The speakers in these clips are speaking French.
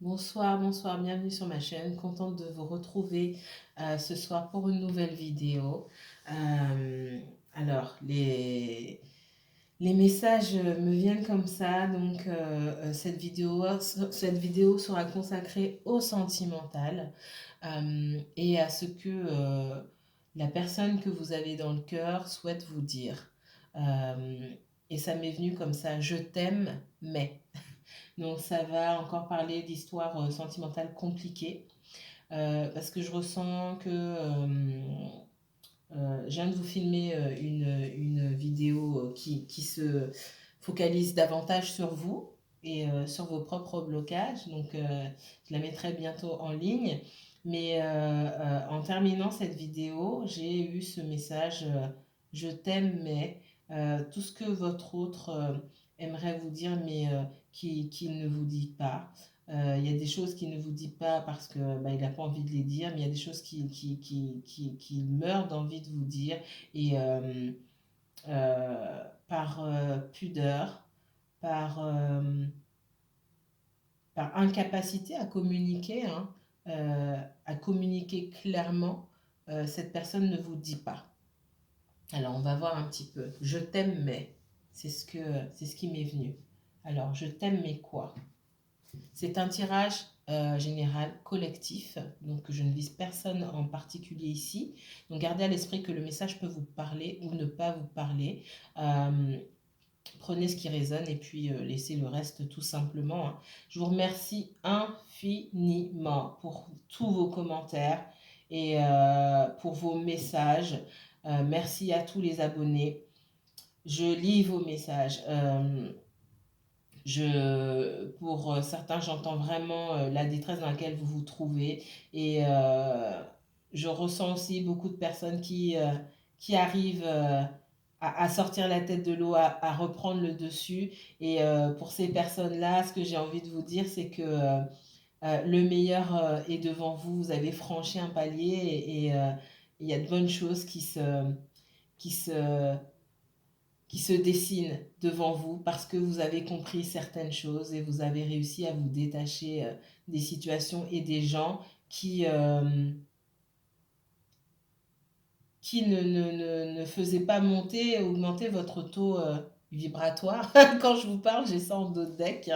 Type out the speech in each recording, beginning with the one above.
Bonsoir, bonsoir, bienvenue sur ma chaîne. Contente de vous retrouver ce soir pour une nouvelle vidéo. Euh, alors, les messages me viennent comme ça, donc cette vidéo sera consacrée au sentimental et à ce que la personne que vous avez dans le cœur souhaite vous dire. Euh, et ça m'est venu comme ça, je t'aime, mais. Donc ça va encore parler d'histoires sentimentales compliquées parce que je ressens que je viens de vous filmer une vidéo qui se focalise davantage sur vous et sur vos propres blocages. Donc je la mettrai bientôt en ligne. Mais en terminant cette vidéo, j'ai eu ce message je t'aime, mais tout ce que votre autre aimerait vous dire, mais qu'il ne vous dit pas. Il y a des choses qu'il ne vous dit pas parce que bah, il n'a pas envie de les dire, mais il y a des choses qu'il meurt d'envie de vous dire et par pudeur, par, par incapacité hein, à communiquer clairement, cette personne ne vous dit pas. Alors on va voir un petit peu. Je t'aime mais c'est ce qui m'est venu. Alors je t'aime mais quoi? C'est un tirage général collectif, donc je ne vise personne en particulier ici. Donc gardez à l'esprit que le message peut vous parler ou ne pas vous parler. Euh, Prenez ce qui résonne et puis laissez le reste tout simplement, hein. Je vous remercie infiniment pour tous vos commentaires et pour vos messages. Merci à tous les abonnés. Je lis vos messages. Pour certains, j'entends vraiment la détresse dans laquelle vous vous trouvez et je ressens aussi beaucoup de personnes qui arrivent à sortir la tête de l'eau, reprendre le dessus. Et pour ces personnes-là, ce que j'ai envie de vous dire, c'est que le meilleur est devant vous. Vous avez franchi un palier et il y a de bonnes choses qui se, qui se dessine devant vous parce que vous avez compris certaines choses et vous avez réussi à vous détacher des situations et des gens qui ne faisaient pas augmenter votre taux vibratoire. Quand je vous parle, j'ai ça en dos de deck.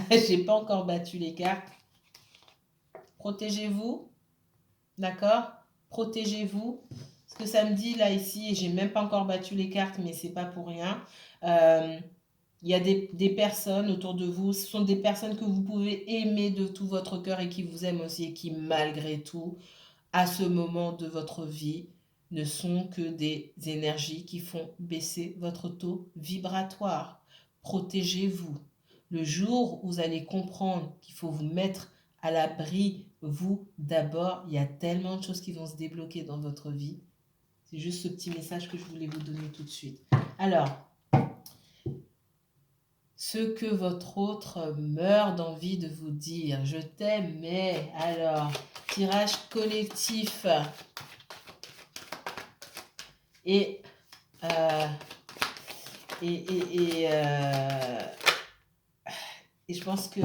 J'ai pas encore battu les cartes. Protégez-vous, d'accord? Protégez-vous. Ce que ça me dit là ici, et j'ai même pas encore battu les cartes, mais c'est pas pour rien. Euh, Il y a des personnes autour de vous, ce sont des personnes que vous pouvez aimer de tout votre cœur et qui vous aiment aussi et qui, malgré tout, à ce moment de votre vie, ne sont que des énergies qui font baisser votre taux vibratoire. Protégez-vous. Le jour où vous allez comprendre qu'il faut vous mettre à l'abri, vous d'abord, il y a tellement de choses qui vont se débloquer dans votre vie. C'est juste ce petit message que je voulais vous donner tout de suite. Alors, ce que votre autre meurt d'envie de vous dire. Je t'aime, mais alors, tirage collectif. Et, euh, et, et, euh, et je pense que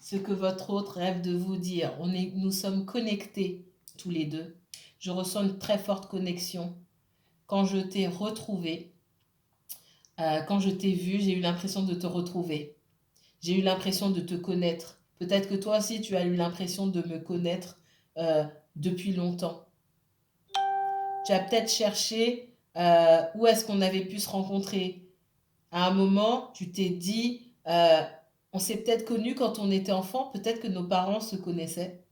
ce que votre autre rêve de vous dire, nous sommes connectés tous les deux. Je ressens une très forte connexion. Quand je t'ai retrouvé, quand je t'ai vu, j'ai eu l'impression de te retrouver. J'ai eu l'impression de te connaître. Peut-être que toi aussi, tu as eu l'impression de me connaître euh, depuis longtemps. Tu as peut-être cherché où est-ce qu'on avait pu se rencontrer. À un moment, tu t'es dit, on s'est peut-être connus quand on était enfant, peut-être que nos parents se connaissaient.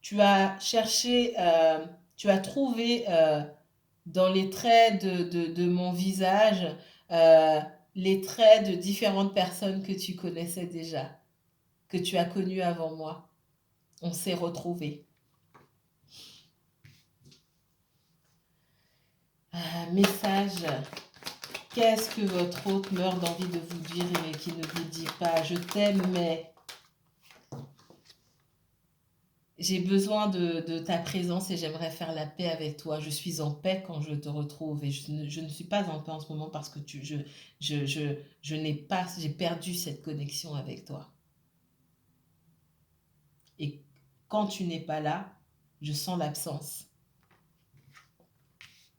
Tu as cherché, tu as trouvé dans les traits de mon visage euh, les traits de différentes personnes que tu connaissais déjà, que tu as connues avant moi. On s'est retrouvés. Message. Qu'est-ce que votre hôte meurt d'envie de vous dire mais qui ne vous dit pas? Je t'aime, mais j'ai besoin de ta présence et j'aimerais faire la paix avec toi. Je suis en paix quand je te retrouve et je ne suis pas en paix en ce moment parce que je n'ai pas, j'ai perdu cette connexion avec toi. Et quand tu n'es pas là, je sens l'absence.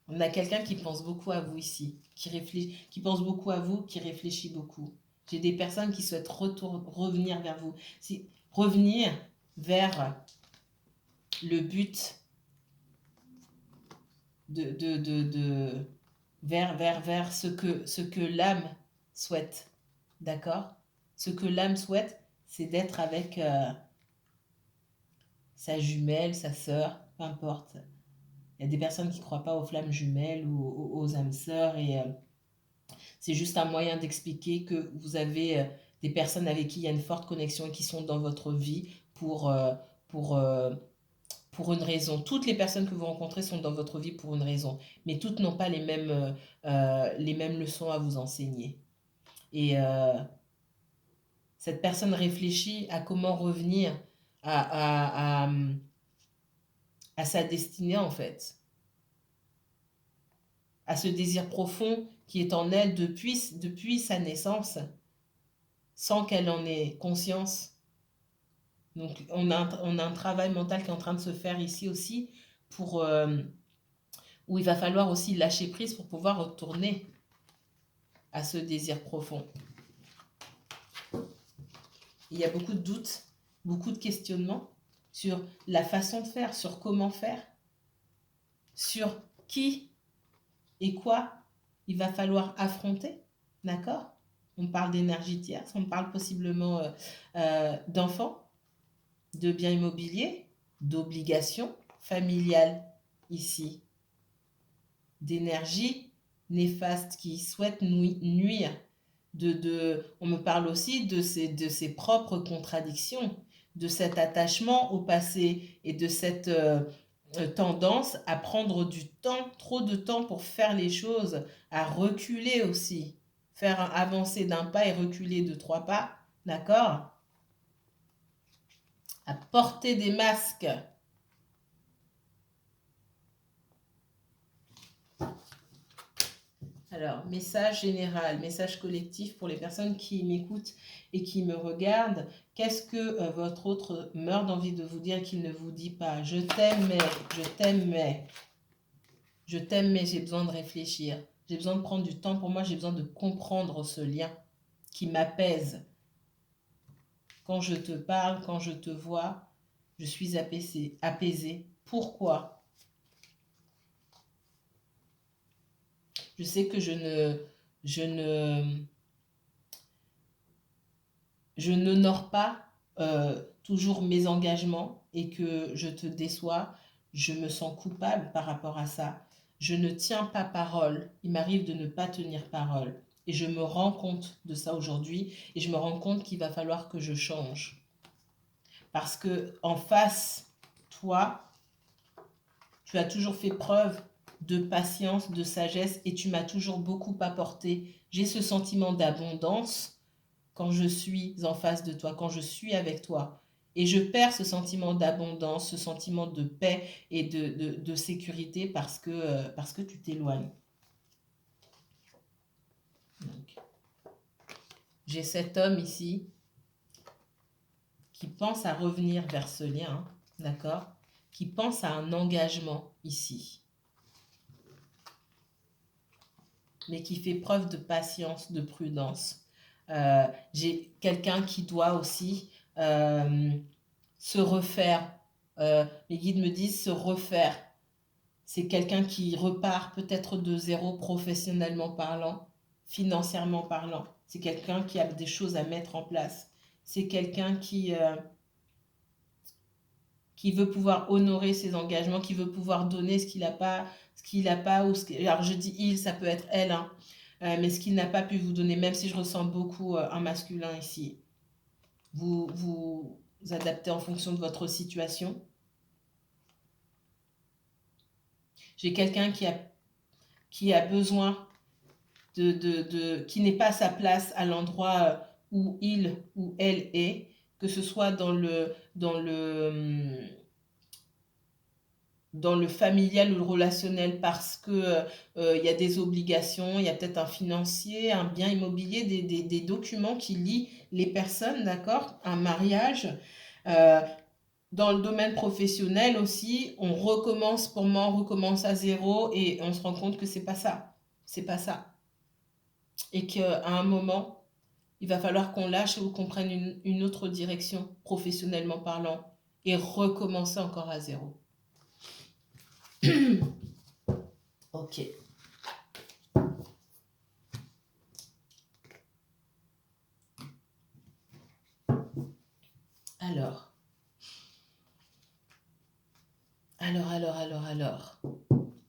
On a quelqu'un qui pense beaucoup à vous ici, qui pense beaucoup à vous, qui réfléchit beaucoup. J'ai des personnes qui souhaitent revenir vers vous. Revenir vers le but vers ce que l'âme souhaite. D'accord? Ce que l'âme souhaite, c'est d'être avec sa jumelle, sa sœur, peu importe. Il y a des personnes qui ne croient pas aux flammes jumelles ou aux âmes sœurs et c'est juste un moyen d'expliquer que vous avez des personnes avec qui il y a une forte connexion et qui sont dans votre vie pour, pour une raison. Toutes les personnes que vous rencontrez sont dans votre vie pour une raison, mais toutes n'ont pas les mêmes leçons à vous enseigner. Et cette personne réfléchit à comment revenir à, à, à, à sa destinée en fait, à ce désir profond qui est en elle depuis sa naissance, sans qu'elle en ait conscience. Donc on a un travail mental qui est en train de se faire ici aussi, pour, où il va falloir aussi lâcher prise pour pouvoir retourner à ce désir profond. Il y a beaucoup de doutes, beaucoup de questionnements sur la façon de faire, sur comment faire, sur qui et quoi il va falloir affronter, d'accord? On parle d'énergie tierce, on parle possiblement d'enfants, de biens immobiliers, d'obligations familiales ici, d'énergie néfaste qui souhaite nuire. On me parle aussi de ses propres contradictions, de cet attachement au passé et de cette tendance à prendre du temps, trop de temps pour faire les choses, à reculer aussi, faire avancer d'un pas et reculer de 3 pas, d'accord? À porter des masques. Alors, message général, message collectif pour les personnes qui m'écoutent et qui me regardent. Qu'est-ce que votre autre meurt d'envie de vous dire et qu'il ne vous dit pas? Je t'aime, mais, je t'aime, mais. Je t'aime, mais j'ai besoin de réfléchir. J'ai besoin de prendre du temps pour moi, j'ai besoin de comprendre ce lien qui m'apaise. Quand je te parle, quand je te vois, je suis apaisée. Pourquoi? Je sais que je n'honore pas toujours mes engagements et que je te déçois. Je me sens coupable par rapport à ça. Je ne tiens pas parole. Il m'arrive de ne pas tenir parole. Et je me rends compte de ça aujourd'hui et je me rends compte qu'il va falloir que je change. Parce que en face, toi, tu as toujours fait preuve de patience, de sagesse et tu m'as toujours beaucoup apporté. J'ai ce sentiment d'abondance quand je suis en face de toi, quand je suis avec toi. Et je perds ce sentiment d'abondance, ce sentiment de paix et de sécurité parce que tu t'éloignes. J'ai cet homme ici qui pense à revenir vers ce lien, d'accord? Qui pense à un engagement ici. Mais qui fait preuve de patience, de prudence. J'ai quelqu'un qui doit aussi se refaire. Mes guides me disent se refaire. C'est quelqu'un qui repart peut-être de zéro professionnellement parlant, financièrement parlant. C'est quelqu'un qui a des choses à mettre en place. C'est quelqu'un qui veut pouvoir honorer ses engagements, qui veut pouvoir donner ce qu'il n'a pas, alors je dis il, ça peut être elle, hein, mais ce qu'il n'a pas pu vous donner, même si je ressens beaucoup un masculin ici. Vous adaptez en fonction de votre situation. J'ai quelqu'un qui a besoin qui n'est pas à sa place à l'endroit où il ou elle est, que ce soit dans le familial ou le relationnel parce que y a des obligations, il y a peut-être un financier, un bien immobilier, des documents qui lient les personnes, d'accord? Un mariage. Dans le domaine professionnel aussi, on recommence, pour moi, on recommence à zéro et on se rend compte que c'est pas ça. C'est pas ça. Et qu'à un moment, il va falloir qu'on lâche ou qu'on prenne une autre direction, professionnellement parlant, et recommencer encore à zéro. Ok. Alors,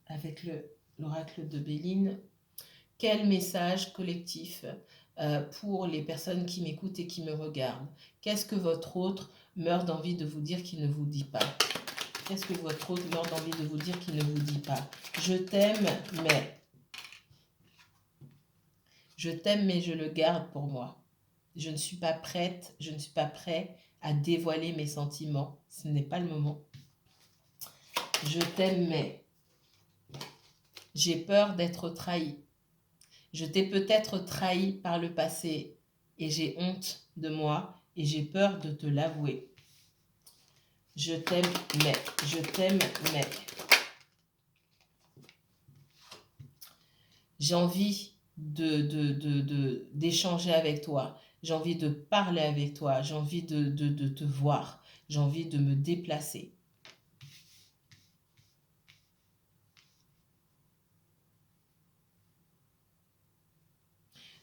avec l'oracle de Béline, quel message collectif pour les personnes qui m'écoutent et qui me regardent? Qu'est-ce que votre autre meurt d'envie de vous dire qu'il ne vous dit pas? Qu'est-ce que votre autre meurt d'envie de vous dire qu'il ne vous dit pas? Je t'aime, mais je le garde pour moi. Je ne suis pas prête, je ne suis pas prêt à dévoiler mes sentiments. Ce n'est pas le moment. Je t'aime, mais j'ai peur d'être trahi. Je t'ai peut-être trahi par le passé et j'ai honte de moi et j'ai peur de te l'avouer. Je t'aime, mais j'ai envie d'échanger avec toi. J'ai envie de parler avec toi. J'ai envie de te voir. J'ai envie de me déplacer.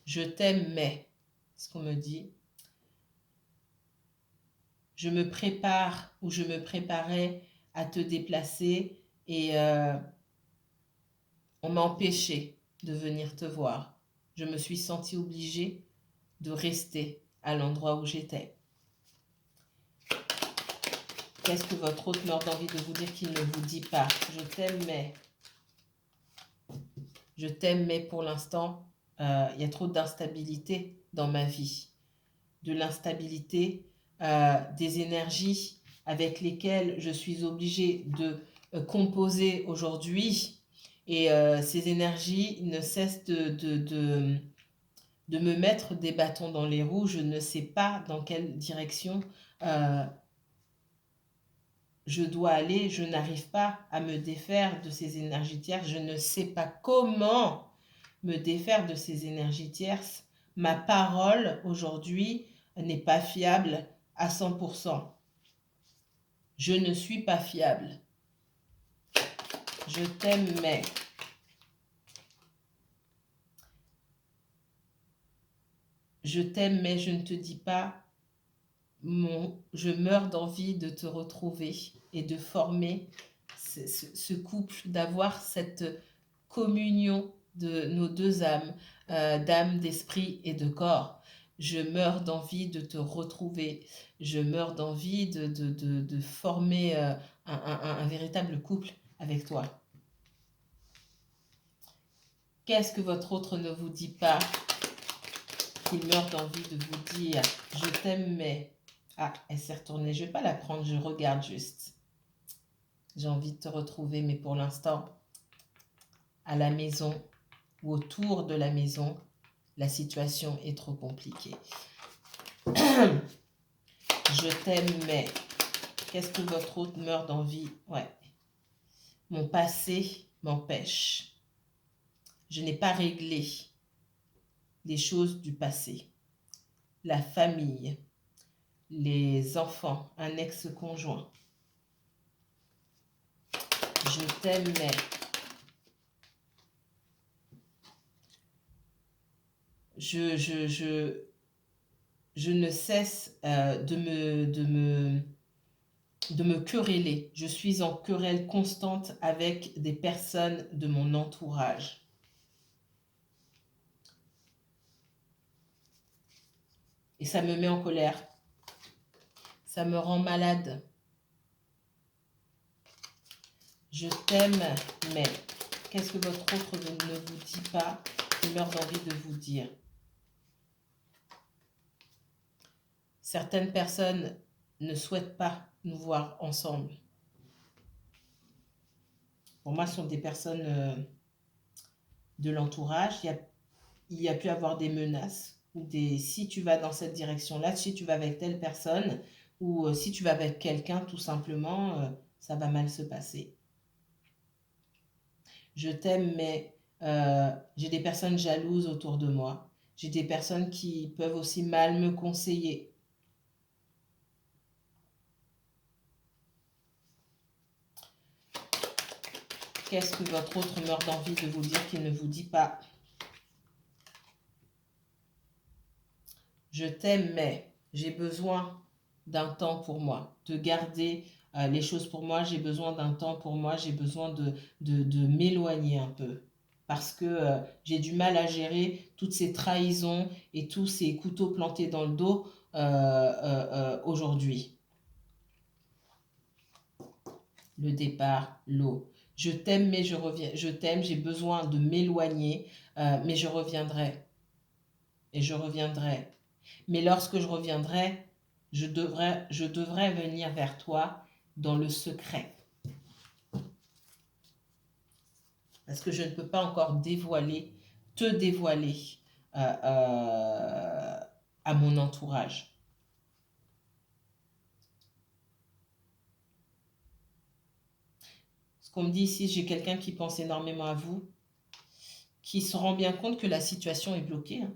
Je t'aime, mais, ce qu'on me dit, je me prépare ou je me préparais à te déplacer et on m'a empêché de venir te voir. Je me suis sentie obligée de rester à l'endroit où j'étais. Qu'est-ce que votre autre meurt d'envie de vous dire qu'il ne vous dit pas? Je t'aime, mais pour l'instant, il y a trop d'instabilité dans ma vie. De l'instabilité, des énergies avec lesquelles je suis obligée de composer aujourd'hui. Et ces énergies ne cessent de me mettre des bâtons dans les roues. Je ne sais pas dans quelle direction je dois aller. Je n'arrive pas à me défaire de ces énergies tierces. Je ne sais pas comment me défaire de ces énergies tierces. Ma parole aujourd'hui n'est pas fiable à 100%. Je ne suis pas fiable. Je t'aime, mais je t'aime, mais je ne te dis pas je meurs d'envie de te retrouver et de former ce couple, d'avoir cette communion de nos deux âmes, d'âme, d'esprit et de corps. Je meurs d'envie de te retrouver. Je meurs d'envie de former un véritable couple avec toi. Qu'est-ce que votre autre ne vous dit pas qu'il meurt d'envie de vous dire? Je t'aime, mais... Ah, elle s'est retournée. Je ne vais pas la prendre, je regarde juste. J'ai envie de te retrouver, mais pour l'instant, à la maison ou autour de la maison, la situation est trop compliquée. Je t'aime, mais qu'est-ce que votre autre meurt d'envie? Ouais. Mon passé m'empêche. Je n'ai pas réglé les choses du passé. La famille, les enfants, un ex-conjoint. Je t'aime, mais je ne cesse de me quereller. Je suis en querelle constante avec des personnes de mon entourage. Et ça me met en colère. Ça me rend malade. Je t'aime, mais qu'est-ce que votre autre ne vous dit pas qu'il meurt d'envie de vous dire? Certaines personnes ne souhaitent pas nous voir ensemble. Pour moi, ce sont des personnes de l'entourage. Il y a pu avoir des menaces ou si tu vas dans cette direction-là, si tu vas avec telle personne, ou si tu vas avec quelqu'un, tout simplement, ça va mal se passer. Je t'aime, mais j'ai des personnes jalouses autour de moi. J'ai des personnes qui peuvent aussi mal me conseiller. Qu'est-ce que votre autre meurt d'envie de vous dire qu'il ne vous dit pas? Je t'aime, mais j'ai besoin d'un temps pour moi, de garder les choses pour moi. J'ai besoin d'un temps pour moi, j'ai besoin de m'éloigner un peu. Parce que j'ai du mal à gérer toutes ces trahisons et tous ces couteaux plantés dans le dos aujourd'hui. Le départ, l'eau. Je t'aime, mais je reviens. Je t'aime, j'ai besoin de m'éloigner, mais je reviendrai. Et je reviendrai. Mais lorsque je reviendrai, je devrais venir vers toi dans le secret. Parce que je ne peux pas encore te dévoiler à mon entourage. Ce qu'on me dit ici, j'ai quelqu'un qui pense énormément à vous, qui se rend bien compte que la situation est bloquée, hein,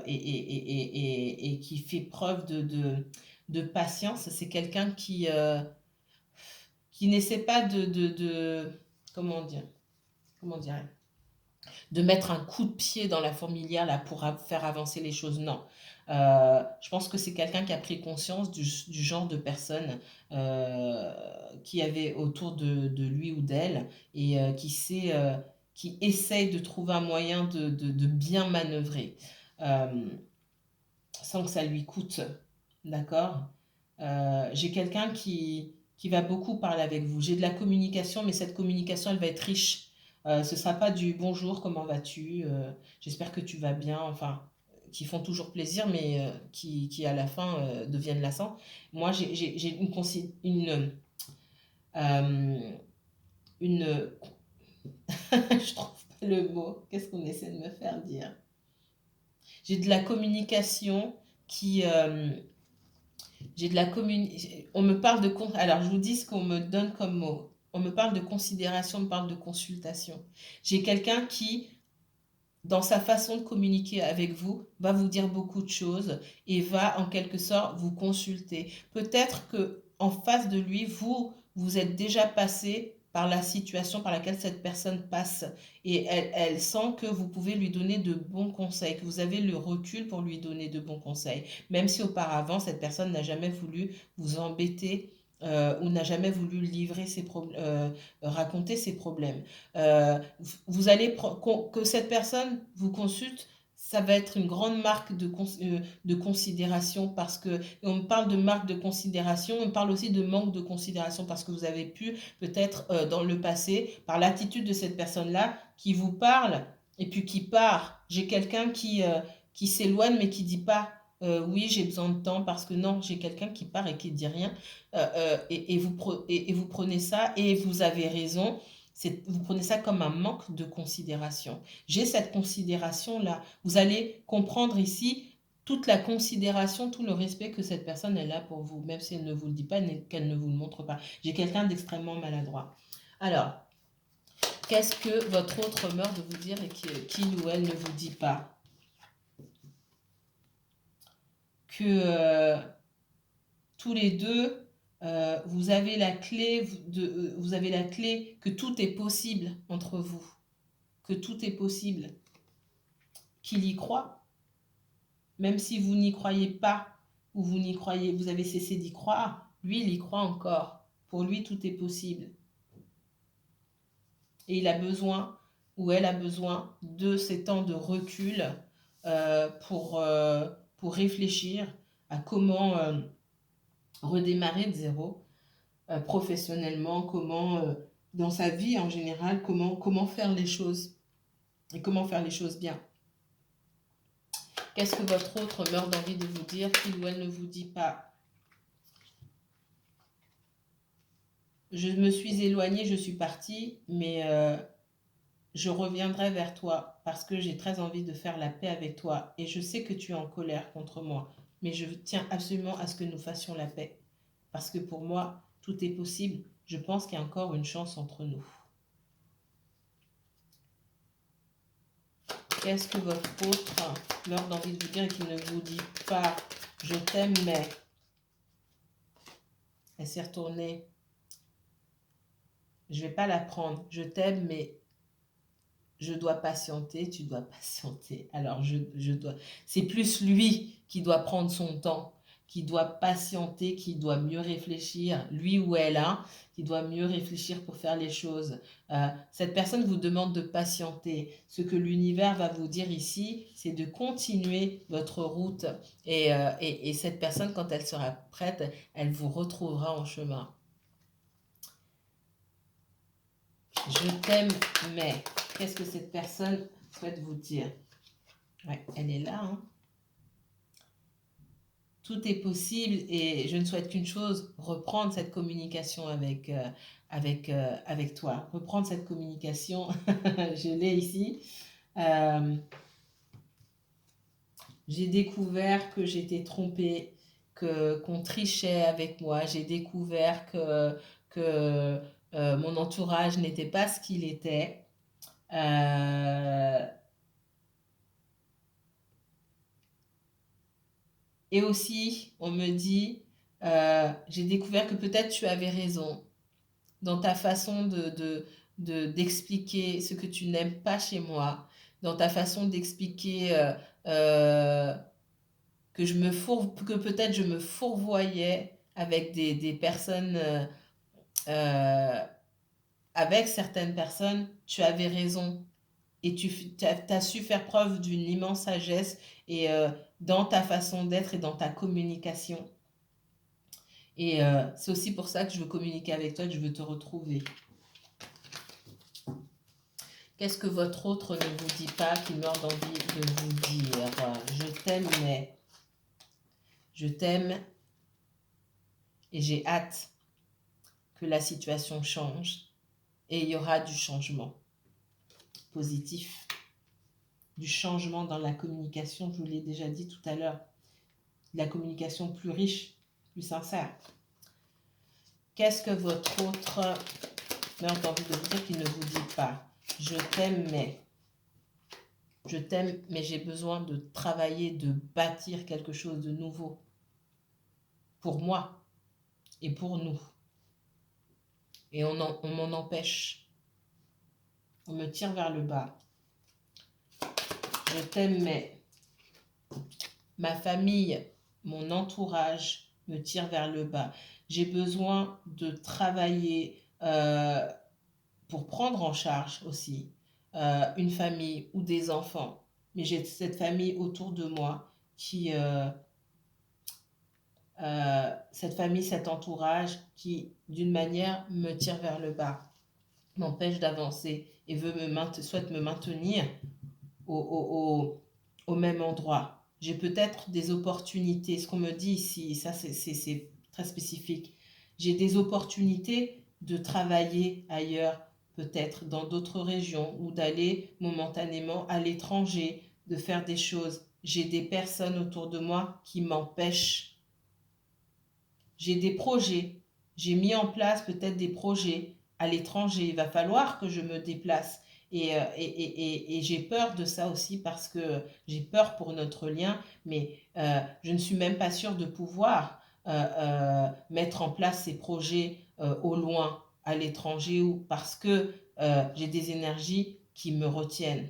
et qui fait preuve de patience. C'est quelqu'un qui n'essaie pas comment dire, de mettre un coup de pied dans la fourmilière là, pour faire avancer les choses. Non. Je pense que c'est quelqu'un qui a pris conscience du genre de personne qui avait autour de lui ou d'elle et qui essaye de trouver un moyen de bien manœuvrer sans que ça lui coûte. D'accord. J'ai quelqu'un qui va beaucoup parler avec vous. J'ai de la communication, mais cette communication, elle va être riche. Ce ne sera pas du bonjour, comment vas-tu, j'espère que tu vas bien, enfin, qui font toujours plaisir, mais qui à la fin deviennent lassants. Moi, j'ai euh, une je trouve pas le mot. Qu'est-ce qu'on essaie de me faire dire? J'ai de la communication qui, j'ai de la on me parle de alors je vous dis ce qu'on me donne comme mot. On me parle de considération, on me parle de consultation. J'ai quelqu'un qui, dans sa façon de communiquer avec vous, va vous dire beaucoup de choses et va en quelque sorte vous consulter. Peut-être que en face de lui, vous êtes déjà passé par la situation par laquelle cette personne passe et elle sent que vous pouvez lui donner de bons conseils, que vous avez le recul pour lui donner de bons conseils, même si auparavant cette personne n'a jamais voulu vous embêter ou n'a jamais voulu livrer raconter ses problèmes. Vous allez que cette personne vous consulte, ça va être une grande marque de considération parce que on parle de marque de considération, on parle aussi de manque de considération parce que vous avez pu peut-être dans le passé, par l'attitude de cette personne-là qui vous parle et puis qui part. J'ai quelqu'un qui s'éloigne mais qui dit pas oui, j'ai besoin de temps parce que non, j'ai quelqu'un qui part et qui dit rien. Et vous prenez ça et vous avez raison. Vous prenez ça comme un manque de considération. J'ai cette considération-là. Vous allez comprendre ici toute la considération, tout le respect que cette personne est là pour vous, même si elle ne vous le dit pas, qu'elle ne vous le montre pas. J'ai quelqu'un d'extrêmement maladroit. Alors, qu'est-ce que votre autre meurt de vous dire et qu'il ou elle ne vous dit pas? Que tous les deux, vous avez la clé vous avez la clé que tout est possible entre vous, que tout est possible, qu'il y croit, même si vous n'y croyez pas ou vous avez cessé d'y croire, lui il y croit encore. Pour lui tout est possible. Et il a besoin ou elle a besoin de ces temps de recul pour réfléchir à comment redémarrer de zéro professionnellement, comment dans sa vie en général, comment faire les choses et comment faire les choses bien. Qu'est-ce que votre autre meurt d'envie de vous dire qu'il ou elle ne vous dit pas? Je me suis éloignée, je suis partie, mais je reviendrai vers toi parce que j'ai très envie de faire la paix avec toi et je sais que tu es en colère contre moi. mais je tiens absolument à ce que nous fassions la paix. Parce que pour moi, tout est possible. Je pense qu'il y a encore une chance entre nous. Qu'est-ce que votre autre meurt d'envie de vous dire et qui ne vous dit pas « je t'aime, mais » elle s'est retournée. Je ne vais pas la prendre. Je t'aime, mais je dois patienter. Tu dois patienter. Alors, je dois... C'est plus lui qui doit prendre son temps, qui doit patienter, qui doit mieux réfléchir, lui ou elle, hein, qui doit mieux réfléchir pour faire les choses. Cette personne vous demande de patienter. Ce que l'univers va vous dire ici, c'est de continuer votre route. Et cette personne, quand elle sera prête, elle vous retrouvera en chemin. Je t'aime, mais qu'est-ce que cette personne souhaite vous dire? Ouais, elle est là, hein. Tout est possible et je ne souhaite qu'une chose, reprendre cette communication avec toi. Reprendre cette communication, je l'ai ici. J'ai découvert que j'étais trompée, qu'on trichait avec moi. J'ai découvert que mon entourage n'était pas ce qu'il était. Et aussi, on me dit, j'ai découvert que peut-être tu avais raison dans ta façon d'expliquer ce que tu n'aimes pas chez moi, dans ta façon d'expliquer que peut-être je me fourvoyais avec des personnes, avec certaines personnes, tu avais raison. Et tu as su faire preuve d'une immense sagesse et dans ta façon d'être et dans ta communication. Et c'est aussi pour ça que je veux communiquer avec toi, que je veux te retrouver. Qu'est-ce que votre autre ne vous dit pas, qui meurt d'envie de vous dire? Je t'aime, mais je t'aime et j'ai hâte que la situation change et il y aura du changement positif, du changement dans la communication, je vous l'ai déjà dit tout à l'heure, la communication plus riche, plus sincère. Qu'est-ce que votre autre meurt d'envie de vous dire qu'il ne vous dit pas? Je t'aime, mais j'ai besoin de travailler, de bâtir quelque chose de nouveau pour moi et pour nous. Et on m'en empêche. On me tire vers le bas. Je t'aime, mais ma famille, mon entourage me tire vers le bas. J'ai besoin de travailler pour prendre en charge aussi une famille ou des enfants. Mais j'ai cette famille autour de moi qui... cette famille, cet entourage qui, d'une manière, me tire vers le bas, m'empêche d'avancer et souhaite me maintenir au même endroit. J'ai peut-être des opportunités. Ce qu'on me dit ici, ça c'est très spécifique. J'ai des opportunités de travailler ailleurs, peut-être dans d'autres régions, ou d'aller momentanément à l'étranger, de faire des choses. J'ai des personnes autour de moi qui m'empêchent. J'ai des projets. J'ai mis en place peut-être des projets à l'étranger. Il va falloir que je me déplace. Et j'ai peur de ça aussi parce que j'ai peur pour notre lien, mais je ne suis même pas sûre de pouvoir mettre en place ces projets au loin, à l'étranger, ou parce que j'ai des énergies qui me retiennent.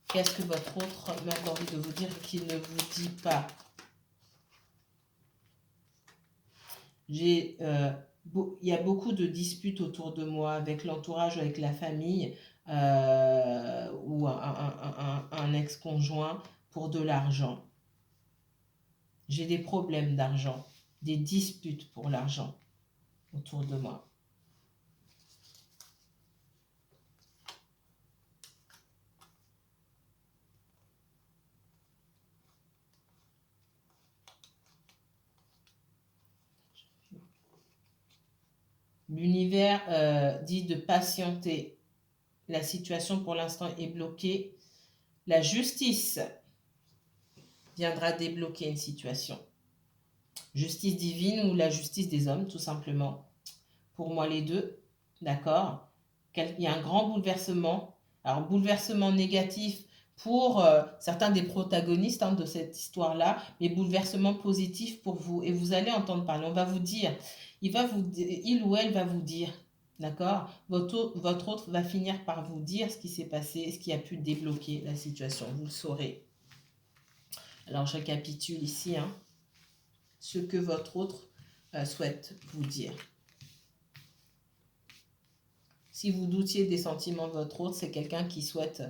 Qu'est-ce que votre autre meurt d'envie de vous dire qu'il ne vous dit pas? Il y a beaucoup de disputes autour de moi avec l'entourage, avec la famille ou un ex-conjoint pour de l'argent. J'ai des problèmes d'argent, des disputes pour l'argent autour de moi. L'univers dit de patienter. La situation pour l'instant est bloquée. La justice viendra débloquer une situation. Justice divine ou la justice des hommes, tout simplement. Pour moi, les deux, d'accord? Il y a un grand bouleversement. Alors, bouleversement négatif pour certains des protagonistes de cette histoire-là, mais bouleversement positif pour vous. Et vous allez entendre parler. On va vous dire, il ou elle va vous dire, d'accord? Votre autre va finir par vous dire ce qui s'est passé, ce qui a pu débloquer la situation. Vous le saurez. Alors, je récapitule ici, ce que votre autre souhaite vous dire. Si vous doutiez des sentiments de votre autre, c'est quelqu'un qui souhaite,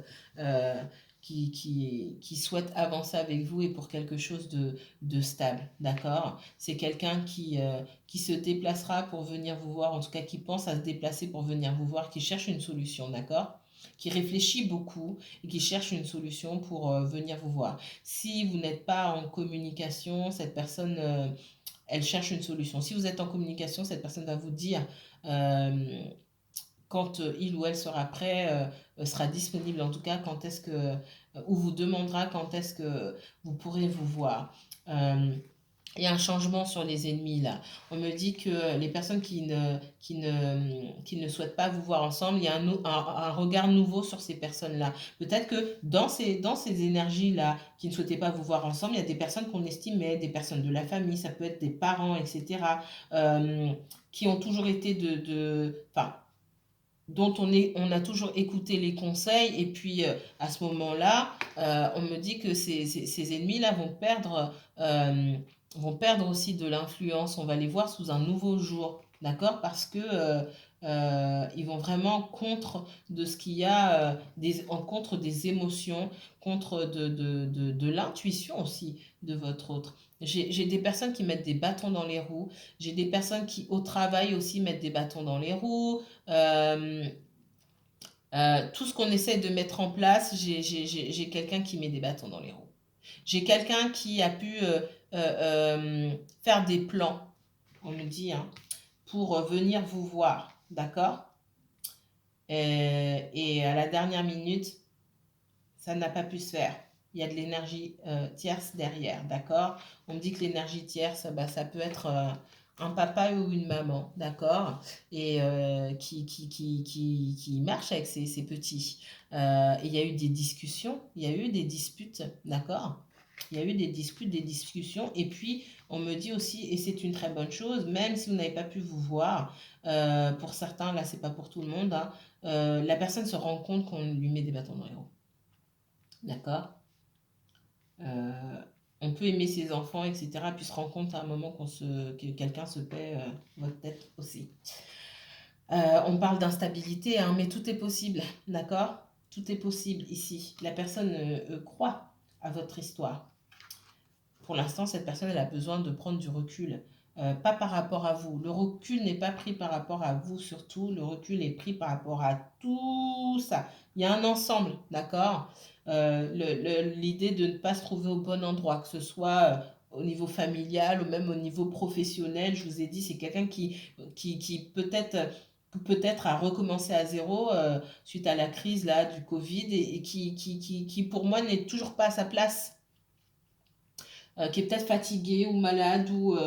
qui souhaite avancer avec vous et pour quelque chose de stable, d'accord? C'est quelqu'un qui se déplacera pour venir vous voir, en tout cas qui pense à se déplacer pour venir vous voir, qui cherche une solution, d'accord? Qui réfléchit beaucoup et qui cherche une solution pour venir vous voir. Si vous n'êtes pas en communication, cette personne, elle cherche une solution. Si vous êtes en communication, cette personne va vous dire... quand il ou elle sera prêt, sera disponible en tout cas, quand est-ce que, ou vous demandera quand est-ce que vous pourrez vous voir. Il y a un changement sur les ennemis là. On me dit que les personnes qui ne souhaitent pas vous voir ensemble, il y a un regard nouveau sur ces personnes-là. Peut-être que dans ces énergies-là qui ne souhaitaient pas vous voir ensemble, il y a des personnes qu'on estimait, des personnes de la famille, ça peut être des parents, etc., qui ont toujours été enfin, dont on a toujours écouté les conseils et puis à ce moment-là, on me dit que ces ennemis-là vont perdre aussi de l'influence. On va les voir sous un nouveau jour, d'accord? Parce que ils vont vraiment contre de ce qu'il y a, contre des émotions, contre de l'intuition aussi de votre autre. J'ai des personnes qui mettent des bâtons dans les roues. J'ai des personnes qui, au travail aussi, mettent des bâtons dans les roues. Tout ce qu'on essaie de mettre en place, j'ai quelqu'un qui met des bâtons dans les roues. J'ai quelqu'un qui a pu faire des plans, on me dit, pour venir vous voir, d'accord? Et à la dernière minute, ça n'a pas pu se faire. Il y a de l'énergie tierce derrière, d'accord? On me dit que l'énergie tierce, ça peut être un papa ou une maman, d'accord? Et qui marche avec ses petits. Et il y a eu des discussions, il y a eu des disputes, d'accord? Il y a eu des disputes, des discussions. Et puis, on me dit aussi, et c'est une très bonne chose, même si vous n'avez pas pu vous voir, pour certains, là, c'est pas pour tout le monde, la personne se rend compte qu'on lui met des bâtons dans les roues. D'accord? On peut aimer ses enfants, etc. Puis se rendre compte à un moment que quelqu'un se paie votre tête aussi. On parle d'instabilité, mais tout est possible, d'accord? Tout est possible ici. La personne croit à votre histoire. Pour l'instant, cette personne, elle a besoin de prendre du recul. Pas par rapport à vous. Le recul n'est pas pris par rapport à vous, surtout. Le recul est pris par rapport à tout ça. Il y a un ensemble, d'accord? L'idée de ne pas se trouver au bon endroit, que ce soit au niveau familial ou même au niveau professionnel. Je vous ai dit, c'est quelqu'un qui peut-être a recommencé à zéro suite à la crise là, du Covid et qui, pour moi, n'est toujours pas à sa place. Qui est peut-être fatigué ou malade ou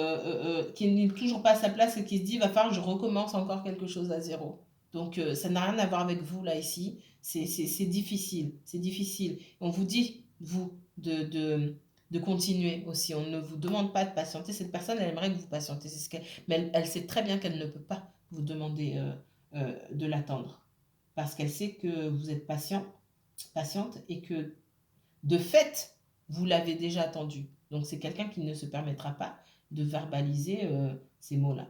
qui n'est toujours pas à sa place et qui se dit, va falloir que je recommence encore quelque chose à zéro. Donc, ça n'a rien à voir avec vous, là, ici. C'est difficile. C'est difficile. On vous dit, vous, de continuer aussi. On ne vous demande pas de patienter. Cette personne, elle aimerait que vous patientez. Mais elle sait très bien qu'elle ne peut pas vous demander de l'attendre. Parce qu'elle sait que vous êtes patiente et que, de fait, vous l'avez déjà attendu. Donc, c'est quelqu'un qui ne se permettra pas de verbaliser ces mots-là.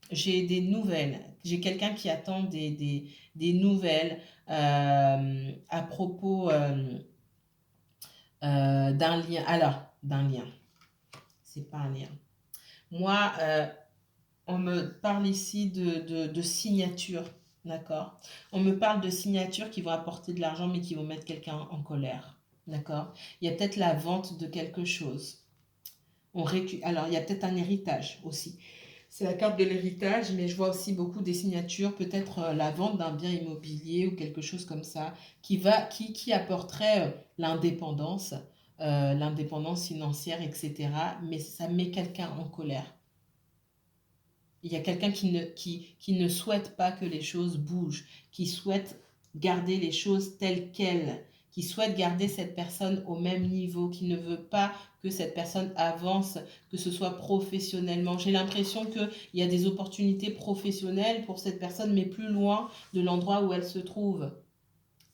J'ai des nouvelles. J'ai quelqu'un qui attend des nouvelles à propos d'un lien. Alors, d'un lien. C'est pas un lien. Moi, on me parle ici de signature. D'accord? On me parle de signatures qui vont apporter de l'argent, mais qui vont mettre quelqu'un en colère. D'accord? Il y a peut-être la vente de quelque chose. Alors, il y a peut-être un héritage aussi. c'est la carte de l'héritage, mais je vois aussi beaucoup des signatures, peut-être la vente d'un bien immobilier ou quelque chose comme ça, qui apporterait l'indépendance financière, etc. Mais ça met quelqu'un en colère. Il y a quelqu'un qui ne souhaite pas que les choses bougent, qui souhaite garder les choses telles quelles, qui souhaite garder cette personne au même niveau, qui ne veut pas que cette personne avance, que ce soit professionnellement. J'ai l'impression qu'il y a des opportunités professionnelles pour cette personne, mais plus loin de l'endroit où elle se trouve.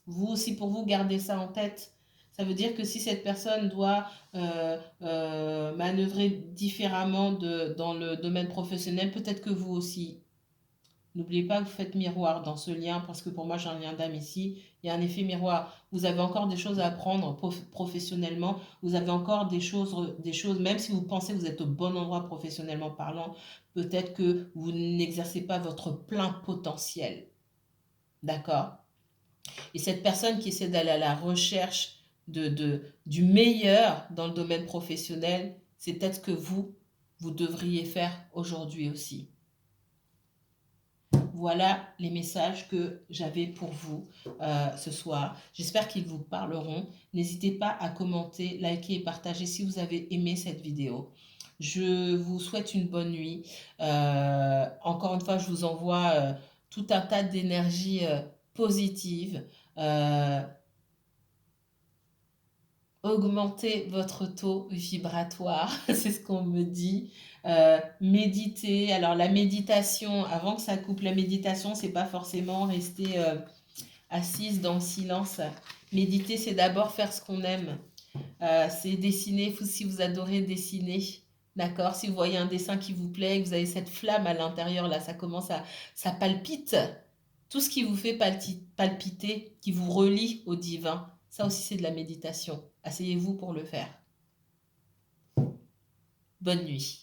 Vous aussi, pour vous, gardez ça en tête. Ça veut dire que si cette personne doit manœuvrer différemment dans le domaine professionnel, peut-être que vous aussi. N'oubliez pas que vous faites miroir dans ce lien, parce que pour moi, j'ai un lien d'âme ici. Il y a un effet miroir. Vous avez encore des choses à apprendre professionnellement. Vous avez encore des choses, même si vous pensez que vous êtes au bon endroit professionnellement parlant, peut-être que vous n'exercez pas votre plein potentiel. D'accord? Et cette personne qui essaie d'aller à la recherche du meilleur dans le domaine professionnel, c'est peut-être ce que vous devriez faire aujourd'hui aussi. Voilà les messages que j'avais pour vous ce soir. J'espère qu'ils vous parleront. N'hésitez pas à commenter, liker et partager si vous avez aimé cette vidéo. Je vous souhaite une bonne nuit. Encore une fois, je vous envoie tout un tas d'énergie positive. Augmentez votre taux vibratoire, c'est ce qu'on me dit. Méditez. Alors la méditation, avant que ça coupe, la méditation, c'est pas forcément rester assise dans le silence. Méditer, c'est d'abord faire ce qu'on aime. C'est dessiner, si vous adorez dessiner. D'accord? Si vous voyez un dessin qui vous plaît, que vous avez cette flamme à l'intérieur, là, ça palpite. Tout ce qui vous fait palpiter, qui vous relie au divin, ça aussi c'est de la méditation. Asseyez-vous pour le faire. Bonne nuit.